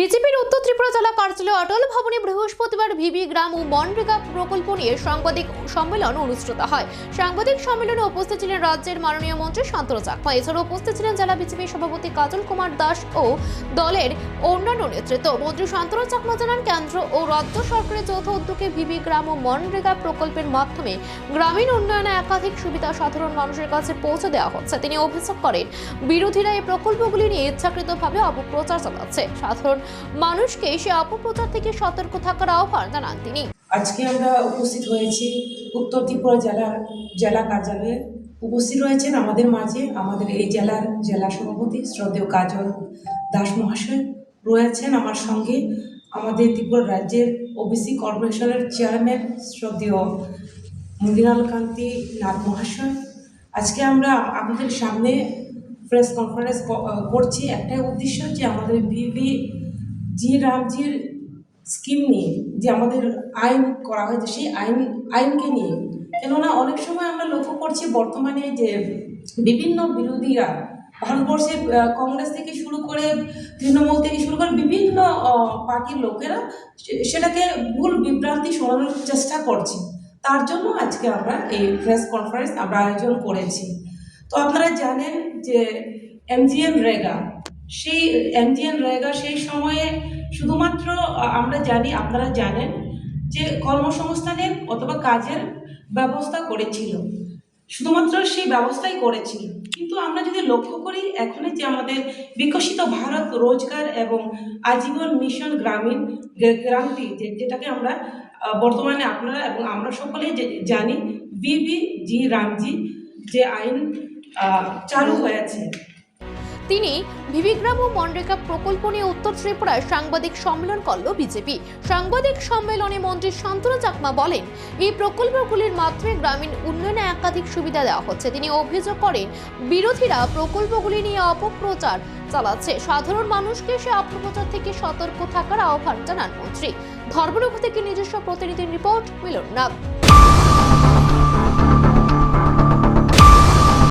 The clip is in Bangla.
বিজেপির উত্তর ত্রিপুরা জেলা কার্যালয় অটল ভবনে বৃহস্পতিবার ভিবি গ্রাম ও মনরেগা প্রকল্প নিয়ে সাংবাদিক সম্মেলন অনুষ্ঠিত হয়। সাংবাদিক সম্মেলনে উপস্থিত ছিলেন রাজ্যের মাননীয় মন্ত্রী শান্তনু চাকমা। এছাড়াও উপস্থিত ছিলেন জেলা বিজেপি সভাপতি কাজল কুমার দাস ও দলের অন্যান্য নেতৃত্ব। মন্ত্রী শান্তনু চাকমা জানান, কেন্দ্র ও রাজ্য সরকারের যৌথ উদ্যোগে ভিবি গ্রাম ও মনরেগা প্রকল্পের মাধ্যমে গ্রামীণ উন্নয়নে একাধিক সুবিধা সাধারণ মানুষের কাছে পৌঁছে দেওয়া হচ্ছে। তিনি অভিযোগ করেন, বিরোধীরা এই প্রকল্পগুলি নিয়ে ইচ্ছাকৃতভাবে অপপ্রচার চালাচ্ছে। সাধারণ মানুষকে সে অপপ্রচার থেকে সতর্ক থাকার আহ্বান জানান তিনি। আজকে আমরা উপস্থিত হয়েছি উত্তর ত্রিপুরা জেলা কার্যালয়ে। উপস্থিত রয়েছেন আমাদের মাঝে আমাদের এই জেলা সভাপতি শ্রদ্ধেয় কাজল দাস মহাশয় রয়েছেন আমার সঙ্গে, আমাদের ত্রিপুরা রাজ্যের ওবিসি কর্পোরেশনের চেয়ারম্যান শ্রদ্ধেয় মৃণাল কান্তি নাথ মহাশয়। আজকে আমরা আপনাদের সামনে প্রেস কনফারেন্স করছি একটাই উদ্দেশ্য, যে আমাদের ভিবি রামজির স্কিম নিয়ে যে আমাদের আইন করা হয়েছে সেই আইনকে নিয়ে। কেননা অনেক সময় আমরা লক্ষ্য করছি বর্তমানে যে বিভিন্ন বিরোধীরা ভারতবর্ষের কংগ্রেস থেকে শুরু করে তৃণমূল থেকে শুরু করে বিভিন্ন পার্টির লোকেরা সেটাকে ভুল বিভ্রান্তি শোনানোর চেষ্টা করছে। তার জন্য আজকে আমরা এই প্রেস কনফারেন্স আমরা আয়োজন করেছি। তো আপনারা জানেন যে এমজিএনরেগা সেই সময়ে শুধুমাত্র আমরা জানি, আপনারা জানেন যে কর্মসংস্থানের অথবা কাজের ব্যবস্থা করেছিল, শুধুমাত্র সেই ব্যবস্থাই করেছিল। কিন্তু আমরা যদি লক্ষ্য করি, এখন যে আমাদের বিকশিত ভারত রোজগার এবং আজীবন মিশন গ্রান্টি যেটাকে আমরা বর্তমানে আপনারা এবং আমরা সকলে জানি, ভিবি রামজি যে আইন চালু হয়েছে। তিনি ভিবিগ্রাম ও মনরেগা প্রকল্প নিয়ে উত্তর ত্রিপুরায় সাংবাদিক সম্মেলন করল বিজেপি। সাংবাদিক সম্মেলনে মন্ত্রী শান্তনু চাকমা বলেন, এই প্রকল্পগুলির মাধ্যমে গ্রামীণ উন্নয়নে একাধিক সুবিধা দেওয়া হচ্ছে। তিনি অভিযোগ করেন, বিরোধীরা প্রকল্পগুলি নিয়ে অপপ্রচার চালাচ্ছে। সাধারণ মানুষকে সে অপপ্রচার থেকে সতর্ক থাকার আহ্বান জানান মন্ত্রী। ধর্মনগর থেকে নিজস্ব প্রতিনিধির রিপোর্ট, মিলন নাগ।